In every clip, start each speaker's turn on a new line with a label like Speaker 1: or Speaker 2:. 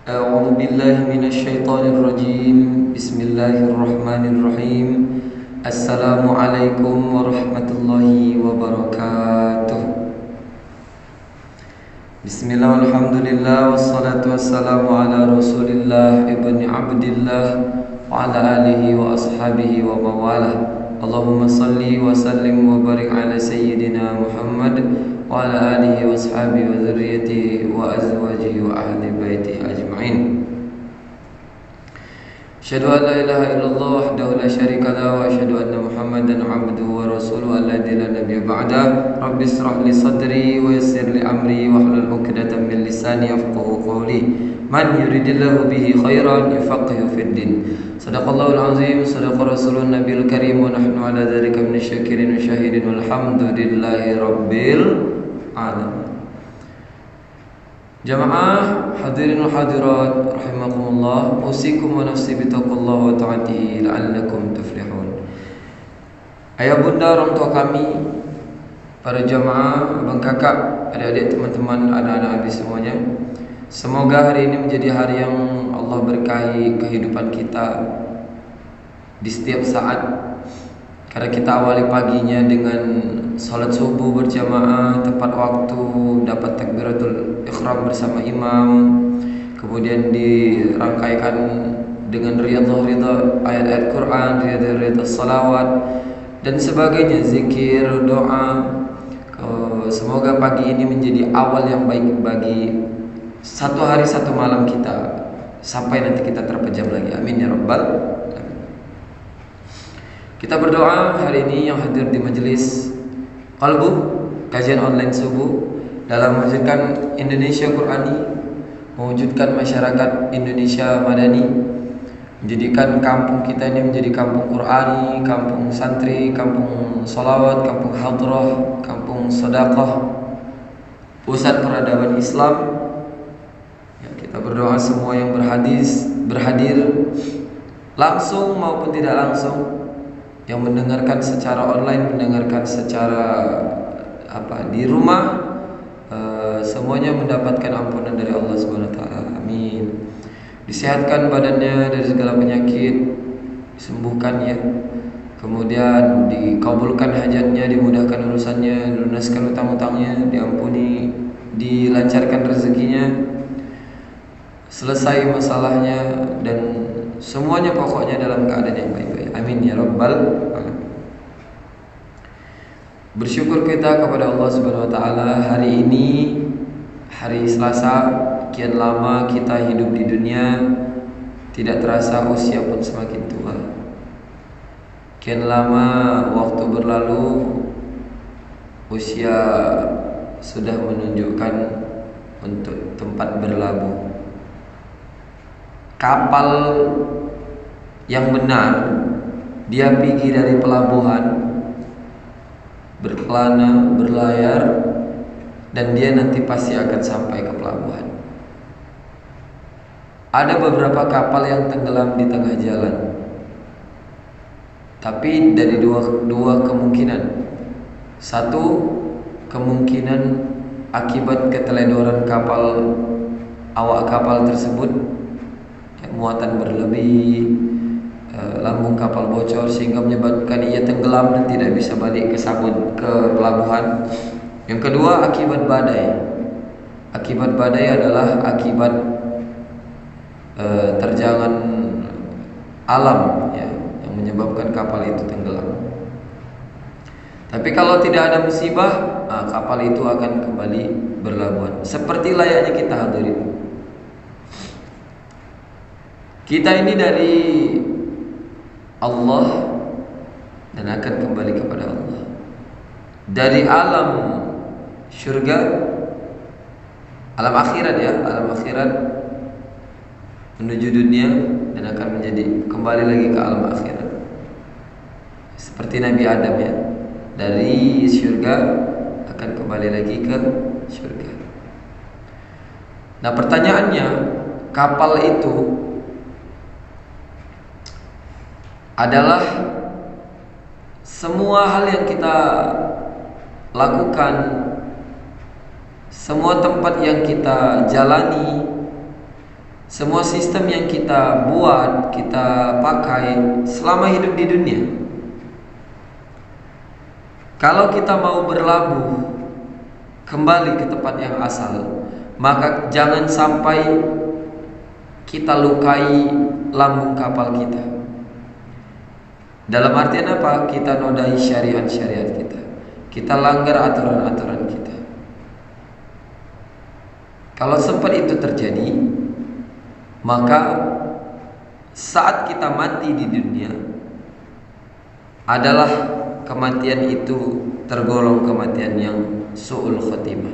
Speaker 1: أعوذ بالله من الشيطان الرجيم. بسم الله الرحمن الرحيم. السلام عليكم ورحمة الله وبركاته. بسم الله والحمد لله والصلاة والسلام على رسول الله ابن عبد الله وعلى آله وأصحابه ومواله. اللهم صل وسلم وبارك على سيدنا محمد وعلى آله وأصحابه وذريته وأزواجه وأهل بيته أجمعين. أشهد أن لا إله إلا الله وحده لا شريك له وأشهد أن محمدا عبده ورسوله الذي لا نبي بعده. رب اشرح لي صدري ويسر لي أمري واحلل عقدة من لساني يفقهوا قولي. من يريد الله به خيرا يفقهه في الدين. صدق الله العظيم صدق رسول النبي الكريم ونحن على ذلك من الشاكرين والشاهدين والحمد لله رب العالمين. Jamaah hadirin wa hadirat rahimakumullah, usikum wa nafsi bitaqullah wa ta'atihi la'allakum tuflihun. Ayah bunda, orang tua kami, para jamaah, abang kakak, adik-adik, teman-teman, anak-anak habis semuanya, semoga hari ini menjadi hari yang Allah berkahi kehidupan kita di setiap saat. Karena kita awali paginya dengan salat subuh berjamaah tepat waktu, dapat takbiratul ihram bersama imam, kemudian dirangkaikan dengan riyadhah ayat-ayat Quran, riyadhah salawat dan sebagainya, zikir, doa. Semoga pagi ini menjadi awal yang baik bagi satu hari satu malam kita sampai nanti kita terpejam lagi. Amin ya rabbal alamin. Kita berdoa hari ini yang hadir di majelis Qalbu, kajian online subuh, dalam mewujudkan Indonesia Qurani, mewujudkan masyarakat Indonesia Madani, menjadikan kampung kita ini menjadi kampung Qurani, kampung santri, kampung salawat, kampung hadrah, kampung sedekah, pusat peradaban Islam. Ya, kita berdoa semua yang berhadir langsung maupun tidak langsung, yang mendengarkan secara online, mendengarkan secara di rumah, semuanya mendapatkan ampunan dari Allah Subhanahu wa taala. Amin. Disehatkan badannya dari segala penyakit, disembuhkan ya. Kemudian dikabulkan hajatnya, dimudahkan urusannya, dilunaskan utang-utangnya, diampuni, dilancarkan rezekinya, selesai masalahnya, dan semuanya pokoknya dalam keadaan yang baik-baik. Amin ya rabbal alamin. Bersyukur kita kepada Allah Subhanahu wa taala, hari ini hari Selasa, kian lama kita hidup di dunia, tidak terasa usia pun semakin tua. Kian lama waktu berlalu, usia sudah menunjukkan untuk tempat berlabuh. Kapal yang benar, dia pergi dari pelabuhan, berkelana, berlayar, dan dia nanti pasti akan sampai ke pelabuhan. Ada beberapa kapal yang tenggelam di tengah jalan, tapi dari dua kemungkinan. Satu, kemungkinan akibat keteledoran kapal, awak kapal tersebut, muatan berlebih, lambung kapal bocor sehingga menyebabkan ia tenggelam dan tidak bisa balik ke pelabuhan. Yang kedua, akibat badai. Akibat badai adalah akibat terjangan alam ya, yang menyebabkan kapal itu tenggelam. Tapi kalau tidak ada musibah, kapal itu akan kembali berlabuhan. Seperti layaknya kita hadirin. Kita ini dari Allah dan akan kembali kepada Allah. Dari alam syurga, alam akhirat ya, alam akhirat menuju dunia dan akan menjadi kembali lagi ke alam akhirat. Seperti Nabi Adam ya, dari syurga akan kembali lagi ke syurga. Nah, pertanyaannya, kapal itu adalah semua hal yang kita lakukan, semua tempat yang kita jalani, semua sistem yang kita buat, kita pakai selama hidup di dunia, kalau kita mau berlabuh kembali ke tempat yang asal, maka jangan sampai kita lukai lambung kapal kita. Dalam artian apa? Kita nodai syariat-syariat kita, kita langgar aturan-aturan kita. Kalau sempat itu terjadi, maka saat kita mati di dunia adalah kematian itu tergolong kematian yang su'ul khotimah,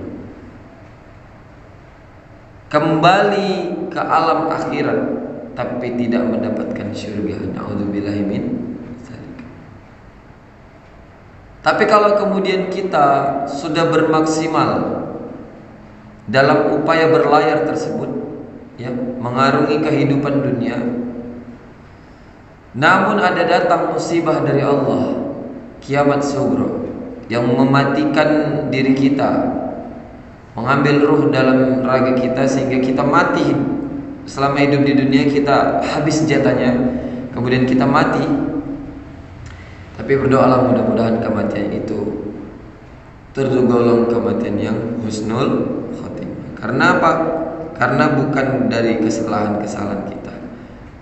Speaker 1: kembali ke alam akhirat tapi tidak mendapatkan syurga. Na'udzubillahi min dzalik. Tapi kalau kemudian kita sudah bermaksimal dalam upaya berlayar tersebut, ya, mengarungi kehidupan dunia, namun ada datang musibah dari Allah, kiamat sughra, yang mematikan diri kita, mengambil ruh dalam raga kita sehingga kita mati. Selama hidup di dunia kita habis jatahnya, kemudian kita mati. Tapi berdoalah mudah-mudahan kematian itu tergolong kematian yang husnul khotimah. Karena apa? Karena bukan dari kesalahan-kesalahan kita,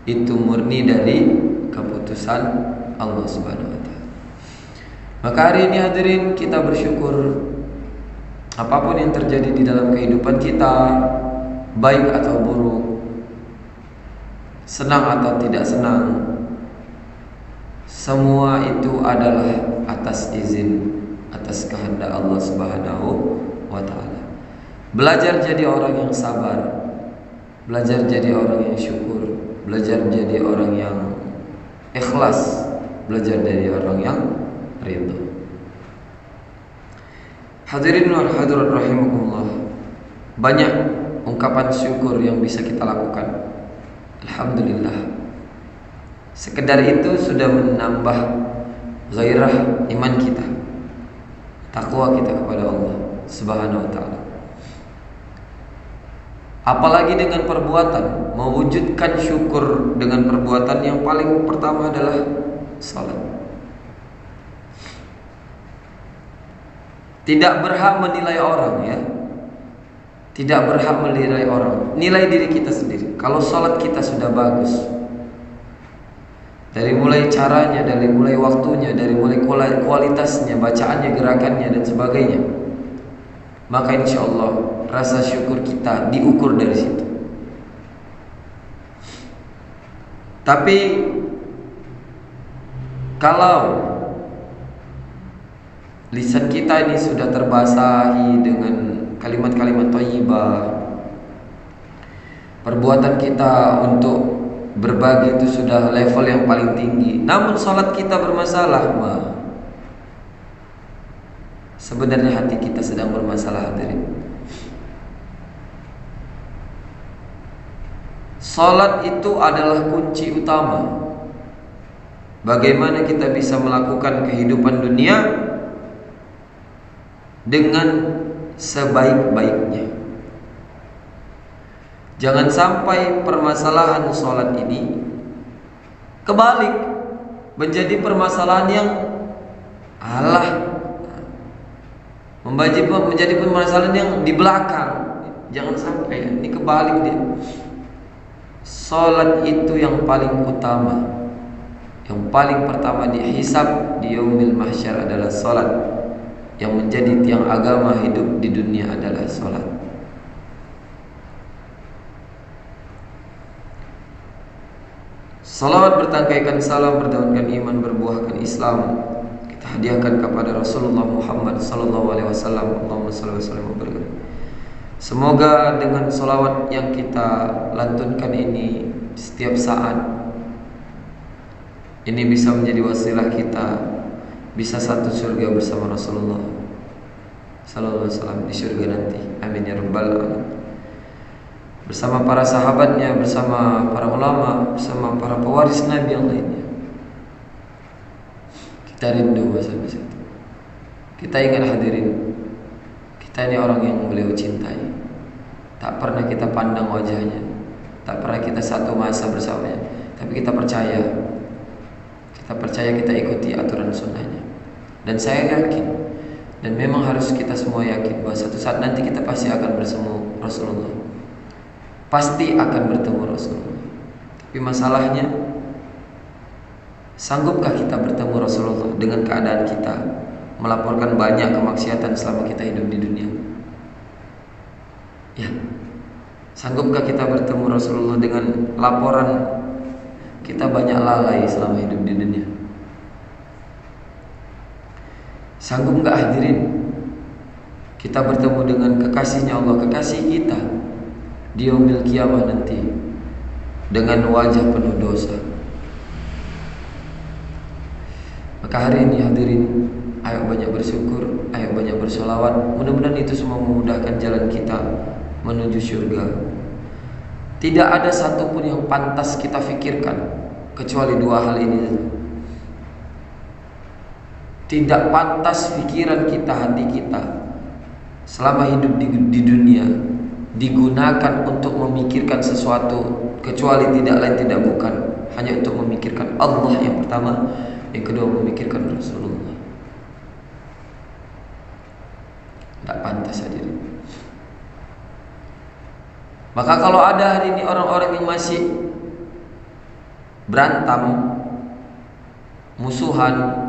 Speaker 1: itu murni dari keputusan Allah Subhanahu wa taala. Maka hari ini hadirin, kita bersyukur apapun yang terjadi di dalam kehidupan kita, baik atau buruk, senang atau tidak senang, semua itu adalah atas izin, atas kehendak Allah Subhanahu wa taala. Belajar jadi orang yang sabar, belajar jadi orang yang syukur, belajar jadi orang yang ikhlas, belajar jadi orang yang ridha. Hadirin wal hadirat rahimakumullah, banyak ungkapan syukur yang bisa kita lakukan. Alhamdulillah. Sekedar itu sudah menambah gairah iman kita, takwa kita kepada Allah Subhanahu wa taala. Apalagi dengan perbuatan, mewujudkan syukur dengan perbuatan yang paling pertama adalah salat. Tidak berhak menilai orang, ya. Tidak berhak menilai orang. Nilai diri kita sendiri. Kalau salat kita sudah bagus, dari mulai caranya, dari mulai waktunya, dari mulai kualitasnya, bacaannya, gerakannya dan sebagainya, maka insya Allah rasa syukur kita diukur dari situ. Tapi kalau lisan kita ini sudah terbasahi dengan kalimat-kalimat thayyibah, perbuatan kita untuk berbagi itu sudah level yang paling tinggi, namun salat kita bermasalah, sebenarnya hati kita sedang bermasalah, hadirin. Salat itu adalah kunci utama bagaimana kita bisa melakukan kehidupan dunia dengan sebaik-baiknya. Jangan sampai permasalahan salat ini kebalik menjadi permasalahan yang menjadi permasalahan yang di belakang. Jangan sampai, ini kebalik dia. Salat itu yang paling utama, yang paling pertama dihisab di yaumil mahsyar adalah salat. Yang menjadi tiang agama hidup di dunia adalah salat. Salawat bertangkaikan salam, berdaunkan iman, berbuahkan Islam, kita hadiahkan kepada Rasulullah Muhammad sallallahu alaihi wasallam. Allahumma shalli wa sallim wa barik. Semoga dengan salawat yang kita lantunkan ini setiap saat ini bisa menjadi wasilah kita bisa satu surga bersama Rasulullah sallallahu alaihi wasallam di surga nanti. Amin ya rabbal alamin. Bersama para sahabatnya, bersama para ulama, bersama para pewaris Nabi yang lainnya. Kita rindu bersama itu. Kita ingat hadirin, kita ini orang yang beliau cintai. Tak pernah kita pandang wajahnya, tak pernah kita satu masa bersamanya, tapi kita percaya, kita ikuti aturan sunnahnya. Dan saya yakin, dan memang harus kita semua yakin bahwa suatu saat nanti kita pasti akan bertemu Rasulullah, pasti akan bertemu Rasulullah. Tapi masalahnya, sanggupkah kita bertemu Rasulullah dengan keadaan kita melaporkan banyak kemaksiatan selama kita hidup di dunia? Ya, sanggupkah kita bertemu Rasulullah dengan laporan kita banyak lalai selama hidup di dunia? Sanggup nggak hadirin kita bertemu dengan kekasihnya Allah, kekasih kita di yaumil qiyamah nanti dengan wajah penuh dosa? Maka hari ini hadirin, ayo banyak bersyukur, ayo banyak bersolawat. Mudah-mudahan itu semua memudahkan jalan kita menuju surga. Tidak ada satupun yang pantas kita fikirkan kecuali dua hal ini. Tidak pantas pikiran kita, hati kita selama hidup di dunia digunakan untuk memikirkan sesuatu kecuali tidak lain tidak bukan hanya untuk memikirkan Allah yang pertama, yang kedua memikirkan Rasulullah. Tidak pantas hadirin. Maka kalau ada hari ini orang-orang yang masih berantem, musuhan,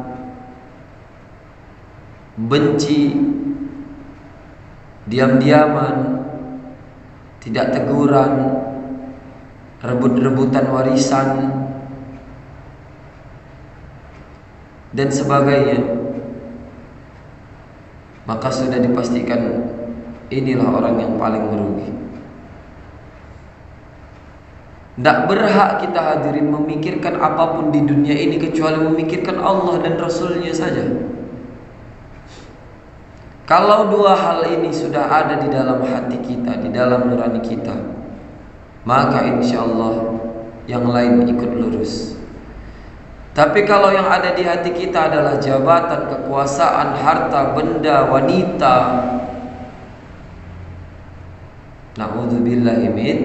Speaker 1: benci, diam-diaman, tidak teguran, rebut-rebutan warisan dan sebagainya, maka sudah dipastikan inilah orang yang paling merugi. Tidak berhak kita hadirin memikirkan apapun di dunia ini kecuali memikirkan Allah dan Rasulnya saja. Kalau dua hal ini sudah ada di dalam hati kita, di dalam nurani kita, maka insya Allah yang lain ikut lurus. Tapi kalau yang ada di hati kita adalah jabatan, kekuasaan, harta, benda, wanita, na'udzubillahi min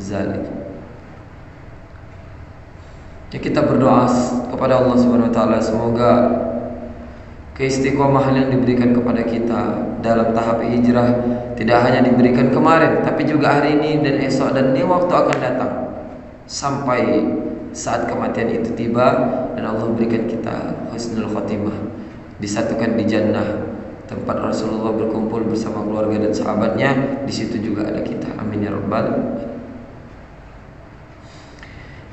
Speaker 1: zalik. Ya, kita berdoa kepada Allah Subhanahu wa taala semoga keistiqomahan yang diberikan kepada kita dalam tahap hijrah tidak hanya diberikan kemarin, tapi juga hari ini dan esok dan di waktu akan datang sampai saat kematian itu tiba dan Allah berikan kita husnul khotimah, disatukan di jannah tempat Rasulullah berkumpul bersama keluarga dan sahabatnya. Di situ juga ada kita. Amin ya rabbal alamin.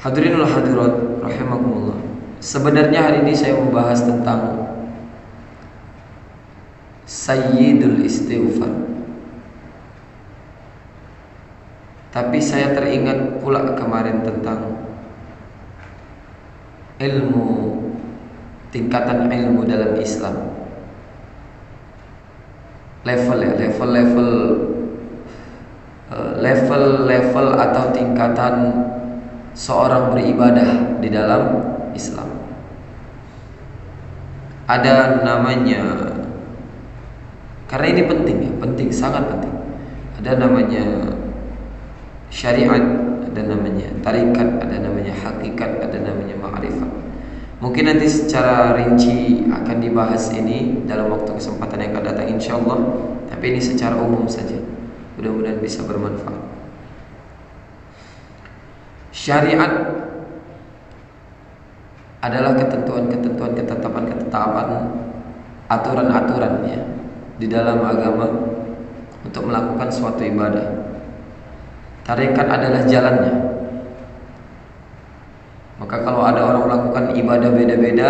Speaker 1: Hadirinul hadirat rahimakumullah. Sebenarnya hari ini saya membahas tentang Sayyidul Istighfar. Tapi saya teringat pula kemarin tentang ilmu, tingkatan ilmu dalam Islam. Level atau tingkatan seorang beribadah di dalam Islam. Ada namanya, karena ini penting ya, penting, sangat penting. Ada namanya syariat, ada namanya tarikat, ada namanya hakikat, ada namanya ma'rifat. Mungkin nanti secara rinci akan dibahas ini dalam waktu kesempatan yang akan datang insyaallah. Tapi ini secara umum saja, mudah-mudahan bisa bermanfaat. Syariat adalah ketentuan-ketentuan, ketetapan-ketetapan, aturan-aturan ya di dalam agama untuk melakukan suatu ibadah. Tarekat adalah jalannya. Maka kalau ada orang melakukan ibadah beda-beda,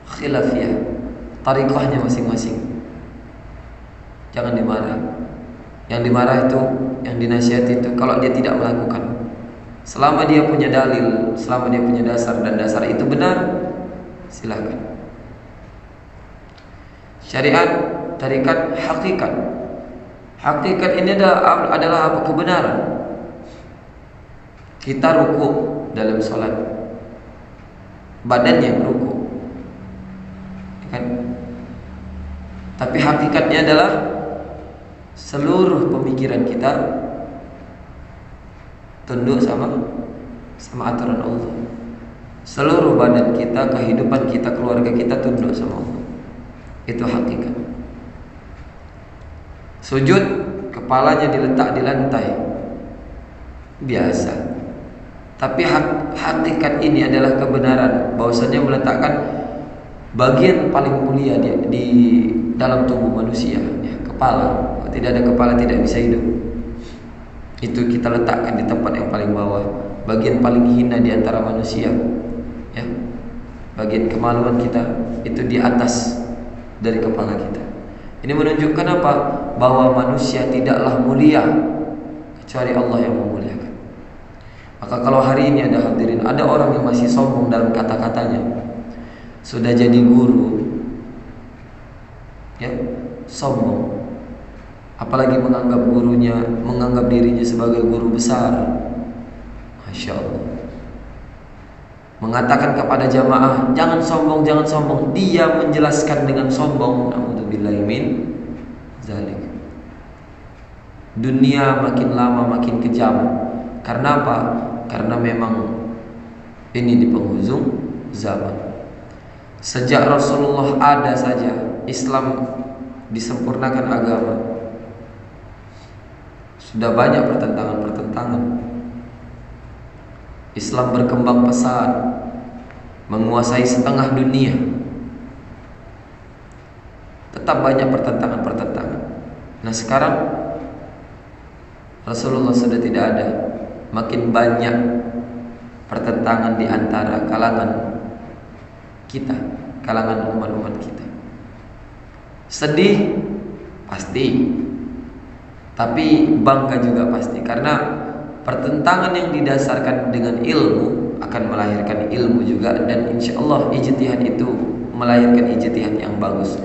Speaker 1: khilafiyah, tarikahnya masing-masing, jangan dimarah. Yang dimarah itu, yang dinasihati itu kalau dia tidak melakukan. Selama dia punya dalil, selama dia punya dasar dan dasar itu benar, silakan. Syariat, tarikat, hakikat. Hakikat ini adalah apa? Kebenaran. Kita ruku dalam sholat, badannya ruku, kan? Tapi hakikatnya adalah seluruh pemikiran kita tunduk sama aturan Allah. Seluruh badan kita, kehidupan kita, keluarga kita tunduk sama Allah. Itu hakikat. Sujud, kepalanya diletak di lantai, biasa. Tapi hakikat ini adalah kebenaran, bahwasanya meletakkan bagian paling mulia di dalam tubuh manusia, ya, kepala. Kalau tidak ada kepala tidak bisa hidup. Itu kita letakkan di tempat yang paling bawah, bagian paling hina di antara manusia, ya. Bagian kemaluan kita itu di atas dari kepala kita. Ini menunjukkan apa? Bahwa manusia tidaklah mulia kecuali Allah yang memuliakan. Maka kalau hari ini ada hadirin, ada orang yang masih sombong dalam kata-katanya, sudah jadi guru, ya, sombong, apalagi menganggap dirinya sebagai guru besar, Masya Allah. Mengatakan kepada jamaah, jangan sombong, jangan sombong. Dia menjelaskan dengan sombong. Na'udzubillahi min zalik. Dunia makin lama makin kejam. Karena apa? Karena memang ini di penghujung zaman. Sejak Rasulullah ada saja, Islam disempurnakan agama. Sudah banyak pertentangan-pertentangan. Islam berkembang pesat, menguasai setengah dunia. Tetap banyak pertentangan-pertentangan. Nah sekarang Rasulullah sudah tidak ada. Makin banyak pertentangan di antara kalangan kita, kalangan umat-umat kita. Sedih pasti, tapi bangga juga pasti, karena pertentangan yang didasarkan dengan ilmu akan melahirkan ilmu juga, dan insya Allah ijtihad itu melahirkan ijtihad yang bagus.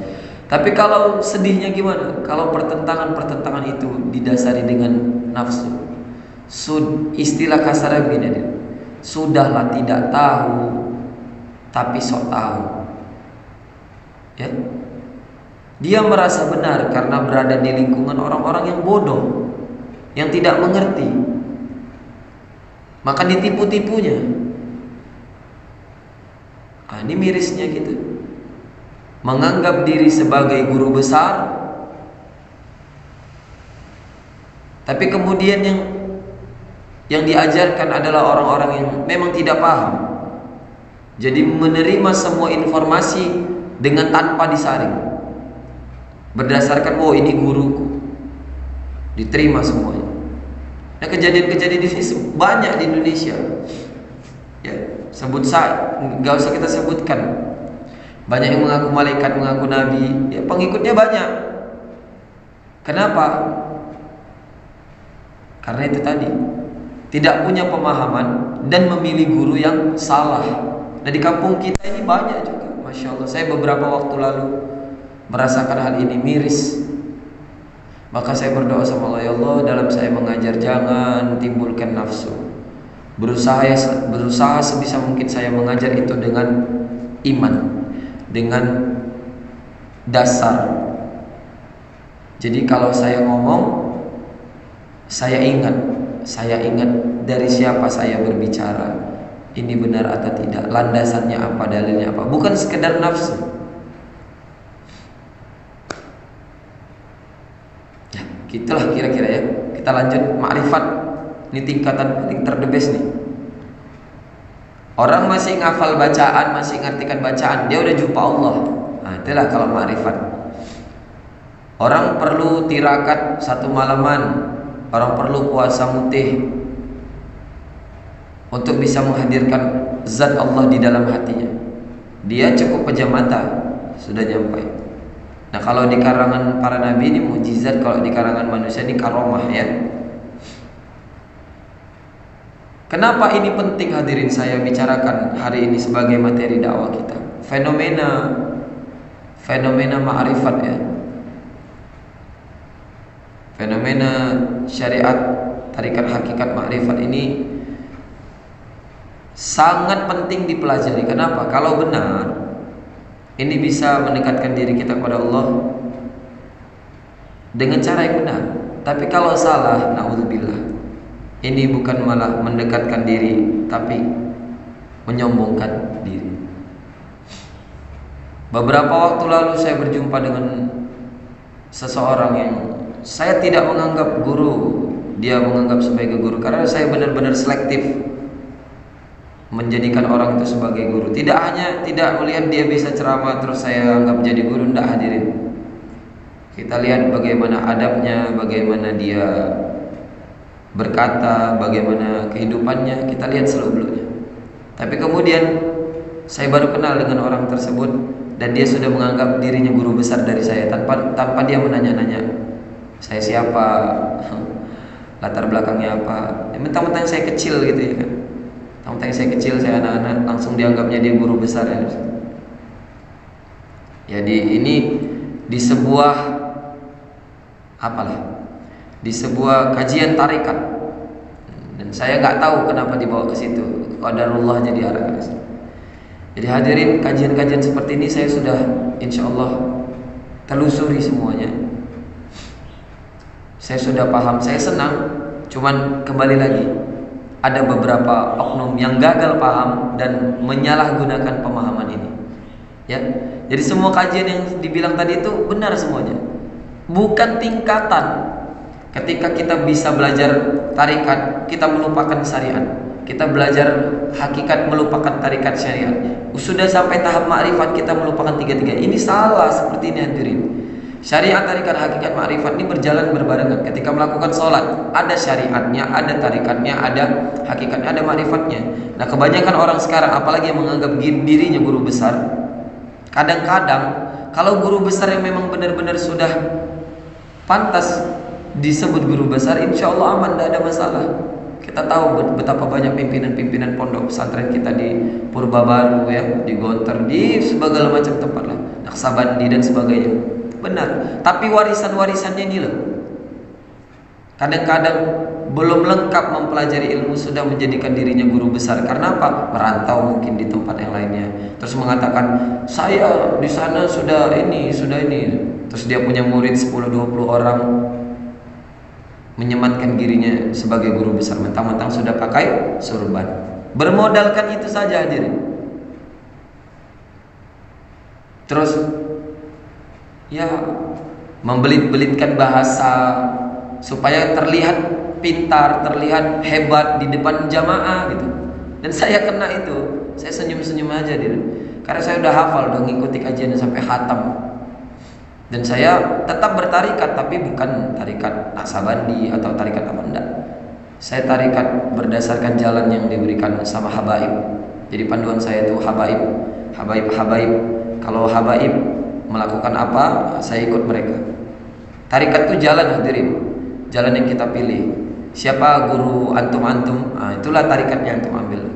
Speaker 1: Tapi kalau sedihnya gimana? Kalau pertentangan itu didasari dengan nafsu, istilah kasarnya begini, sudahlah tidak tahu tapi sok tahu, ya. Dia merasa benar karena berada di lingkungan orang-orang yang bodoh, yang tidak mengerti, maka ditipu-tipunya. Nah, ini mirisnya gitu. Menganggap diri sebagai guru besar, tapi kemudian yang diajarkan adalah orang-orang yang memang tidak paham. Jadi menerima semua informasi dengan tanpa disaring, berdasarkan oh ini guruku, diterima semuanya. Nah kejadian-kejadian di sini banyak di Indonesia, ya, sebut saya, nggak usah kita sebutkan. Banyak yang mengaku malaikat, mengaku nabi, ya, pengikutnya banyak. Kenapa? Karena itu tadi, tidak punya pemahaman dan memilih guru yang salah. Nah di kampung kita ini banyak juga, Masya Allah. Saya beberapa waktu lalu merasakan hal ini, miris. Maka saya berdoa sama Allah, ya Allah, dalam saya mengajar jangan timbulkan nafsu. Berusaha sebisa mungkin saya mengajar itu dengan iman, dengan dasar. Jadi kalau saya ngomong, saya ingat dari siapa saya berbicara, ini benar atau tidak, landasannya apa, dalilnya apa, bukan sekedar nafsu. Ya, gitulah kira-kira ya. Kita lanjut ma'rifat. Ini tingkatan paling terdebes nih. Orang masih ngafal bacaan, masih ngartikan bacaan, dia udah jumpa Allah. Nah, itulah kalau ma'rifat. Orang perlu tirakat 1 malaman, orang perlu puasa mutih untuk bisa menghadirkan zat Allah di dalam hatinya. Dia cukup pejam mata, sudah nyampai. Nah kalau di karangan para nabi ini mukjizat, kalau di karangan manusia ini karomah, ya. Kenapa ini penting hadirin saya bicarakan hari ini sebagai materi dakwah kita? Fenomena ma'rifat, ya. Fenomena syariat tarikat hakikat ma'rifat ini sangat penting dipelajari. Kenapa? Kalau benar, ini bisa mendekatkan diri kita kepada Allah dengan cara yang benar. Tapi kalau salah, na'udzubillah, Ini bukan malah mendekatkan diri, tapi menyombongkan diri. Beberapa waktu lalu saya berjumpa dengan seseorang yang saya tidak menganggap guru, dia menganggap sebagai guru, karena saya benar-benar selektif menjadikan orang itu sebagai guru. Tidak hanya tidak melihat dia bisa ceramah terus saya anggap jadi guru, tidak, hadirin. Kita lihat bagaimana adabnya, bagaimana dia berkata, bagaimana kehidupannya, kita lihat seluk-beluknya. Tapi kemudian saya baru kenal dengan orang tersebut dan dia sudah menganggap dirinya guru besar dari saya tanpa dia menanya-nanya saya siapa, latar belakangnya apa. Mentang-mentang saya kecil gitu ya kan. Mentang-mentang saya kecil, saya anak-anak, langsung dianggapnya dia guru besar ya. Jadi ini di sebuah di sebuah kajian tarekat, dan saya nggak tahu kenapa dibawa ke situ. Qadarullah jadi arah ke situ. Jadi hadirin, kajian-kajian seperti ini saya sudah insya Allah telusuri semuanya. Saya sudah paham, saya senang. Cuman kembali lagi, ada beberapa oknum yang gagal paham dan menyalahgunakan pemahaman ini. Ya, jadi semua kajian yang dibilang tadi itu benar semuanya. Bukan tingkatan. Ketika kita bisa belajar tarikat, kita melupakan syariat. Kita belajar hakikat, melupakan tarikat syariat. Sudah sampai tahap ma'rifat, kita melupakan tiga-tiga. Ini salah seperti ini hadirin. Syariat, tarikat, hakikat, ma'rifat ini berjalan berbarengan. Ketika melakukan sholat, ada syariatnya, ada tarikatnya, ada hakikatnya, ada ma'rifatnya. Nah, kebanyakan orang sekarang, apalagi yang menganggap dirinya guru besar, kadang-kadang kalau guru besar yang memang benar-benar sudah pantas disebut guru besar, insya Allah aman, tidak ada masalah. Kita tahu betapa banyak pimpinan-pimpinan pondok pesantren kita di Purbabaru ya, di Gontor, di segala macam tempat lah, Naksabandi dan sebagainya. Benar. Tapi warisan-warisannya ini loh, kadang-kadang belum lengkap mempelajari ilmu sudah menjadikan dirinya guru besar. Karena apa? Merantau mungkin di tempat yang lainnya. Terus mengatakan saya di sana sudah ini. Terus dia punya murid 10-20 orang, menyematkan dirinya sebagai guru besar, mentang-mentang sudah pakai surban. Bermodalkan itu saja hadirin. Terus ya membelit-belitkan bahasa supaya terlihat pintar, terlihat hebat di depan jamaah gitu. Dan saya kena itu. Saya senyum-senyum aja hadirin. Karena saya udah hafal, udah ngikuti kajiannya sampai khatam. Dan saya tetap bertarikat, tapi bukan tarikat Naksabandi atau tarikat apa, enggak. Saya tarikat berdasarkan jalan yang diberikan sama habaib. Jadi panduan saya itu habaib. Kalau habaib melakukan apa, saya ikut mereka. Tarikat itu jalan hadirin, jalan yang kita pilih. Siapa guru antum-antum, itulah tarikat yang antum ambil.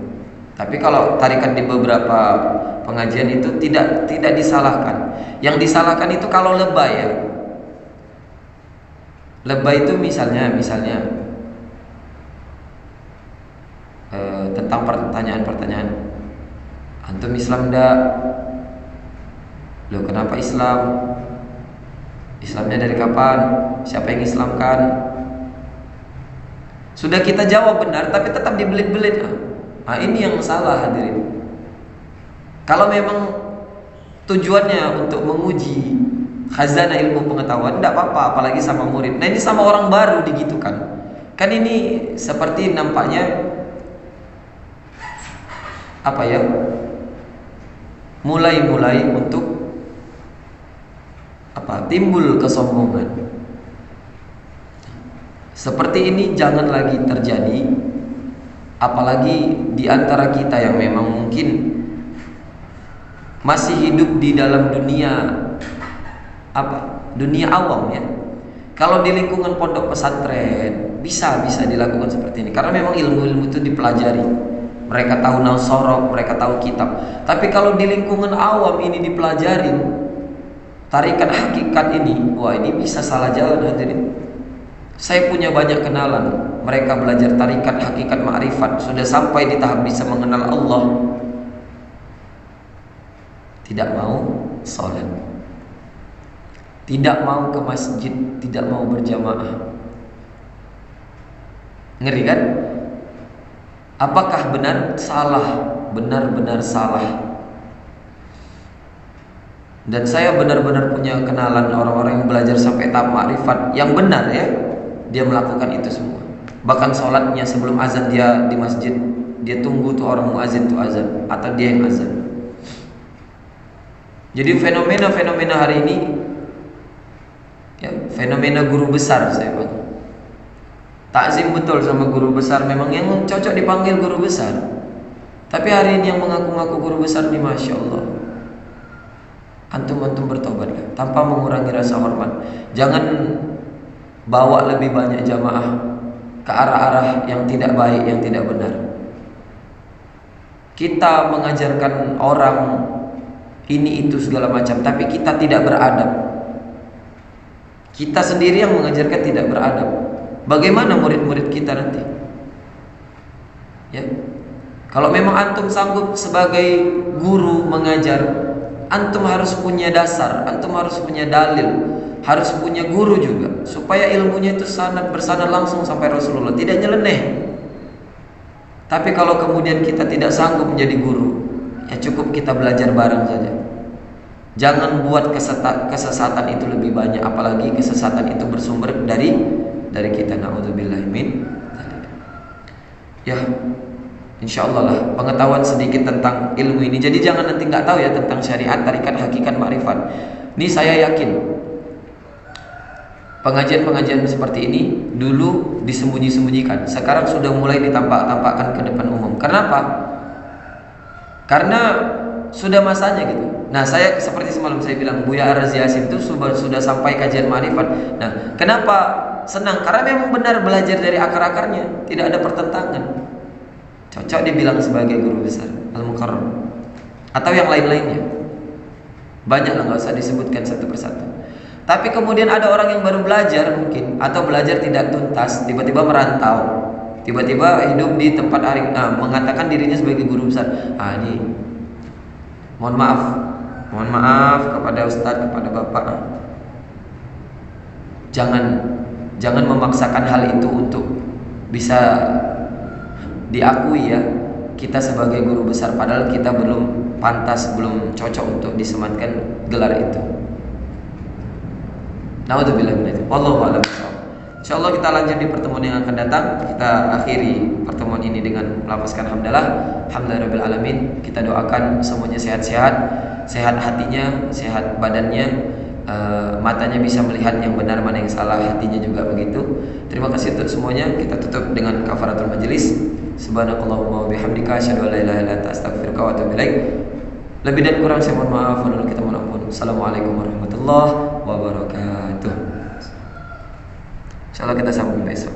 Speaker 1: Tapi kalau tarikat di beberapa pengajian itu tidak disalahkan. Yang disalahkan itu kalau lebay ya. Lebay itu misalnya tentang pertanyaan-pertanyaan. Antum Islam enggak? Loh, kenapa Islam? Islamnya dari kapan? Siapa yang Islamkan? Sudah kita jawab benar, tapi tetap dibelit-belit. Nah, ini yang salah hadirin. Kalau memang tujuannya untuk menguji khazanah ilmu pengetahuan, tidak apa-apa, apalagi sama murid. Nah, ini sama orang baru digitukan. Kan ini seperti nampaknya apa ya? Mulai untuk apa? Timbul kesombongan. Seperti ini jangan lagi terjadi, apalagi di antara kita yang memang mungkin masih hidup di dalam dunia dunia awam ya. Kalau di lingkungan pondok pesantren bisa dilakukan seperti ini, karena memang ilmu-ilmu itu dipelajari. Mereka tahu nasorok, mereka tahu kitab. Tapi kalau di lingkungan awam ini dipelajari tarikat hakikat ini, wah ini bisa salah jalan hadirin. Saya punya banyak kenalan, mereka belajar tarikat hakikat ma'rifat, sudah sampai di tahap bisa mengenal Allah, tidak mau sholat, tidak mau ke masjid, tidak mau berjamaah. Ngeri kan? Apakah benar? Salah, benar-benar salah. Dan saya benar-benar punya kenalan orang-orang yang belajar sampai tahap makrifat yang benar ya, dia melakukan itu semua. Bahkan sholatnya sebelum azan dia di masjid, dia tunggu tuh orang muazin tuh azan atau dia yang azan. Jadi fenomena-fenomena hari ini ya, fenomena guru besar saya bilang. Takzim betul sama guru besar, memang yang cocok dipanggil guru besar. Tapi hari ini yang mengaku-ngaku guru besar ini, Masya Allah, antum bertobatlah tanpa mengurangi rasa hormat. Jangan bawa lebih banyak jamaah ke arah-arah yang tidak baik, yang tidak benar. Kita mengajarkan orang ini itu segala macam, tapi kita tidak beradab. Kita sendiri yang mengajarkan tidak beradab. Bagaimana murid-murid kita nanti? Ya. Kalau memang antum sanggup sebagai guru mengajar, antum harus punya dasar, antum harus punya dalil, harus punya guru juga, supaya ilmunya itu bersanad langsung sampai Rasulullah, tidak nyeleneh. Tapi kalau kemudian kita tidak sanggup menjadi guru, ya cukup kita belajar bareng saja. Jangan buat kesesatan itu lebih banyak, apalagi kesesatan itu bersumber dari kita. Na'udzubillahi min dzalik. Ya, insyaallah lah pengetahuan sedikit tentang ilmu ini. Jadi jangan nanti nggak tahu ya tentang syariat, tarikat, hakikat, makrifat. Ini saya yakin pengajian-pengajian seperti ini dulu disembunyi-sembunyikan, sekarang sudah mulai ditampak-tampakkan ke depan umum. Kenapa? Karena sudah masanya gitu. Nah, saya seperti semalam saya bilang, Buya Ar-Razi Yasin itu sudah sampai kajian makrifat. Nah, kenapa senang? Karena memang benar belajar dari akar-akarnya, tidak ada pertentangan. Cocok dibilang sebagai guru besar Al-Mukarram atau yang lain-lainnya. Banyak lah, nggak usah disebutkan satu persatu. Tapi kemudian ada orang yang baru belajar mungkin, atau belajar tidak tuntas, tiba-tiba merantau, tiba-tiba hidup di tempat mengatakan dirinya sebagai guru besar. Ini mohon maaf kepada ustadz, kepada bapak. Jangan memaksakan hal itu untuk bisa diakui ya, kita sebagai guru besar, padahal kita belum pantas, belum cocok untuk disematkan gelar itu. Na'udzubillah min dzalik. Wallahu a'lam bishawab. Insyaallah kita lanjut di pertemuan yang akan datang. Kita akhiri pertemuan ini dengan melafazkan hamdalah, alhamdulillahirabbil alamin. Kita doakan semuanya sehat-sehat, sehat hatinya, sehat badannya, matanya bisa melihat yang benar mana yang salah, hatinya juga begitu. Terima kasih untuk semuanya. Kita tutup dengan kafaratul majelis. Subhanakallahumma wa bihamdika asyhadu an la ilaha illa anta astaghfiruka wa atubu ilaik. Lebih dan kurang saya mohon maaf, dan kita mohon ampun. Assalamualaikum warahmatullahi wabarakatuh. Insyaallah kita sambung besok.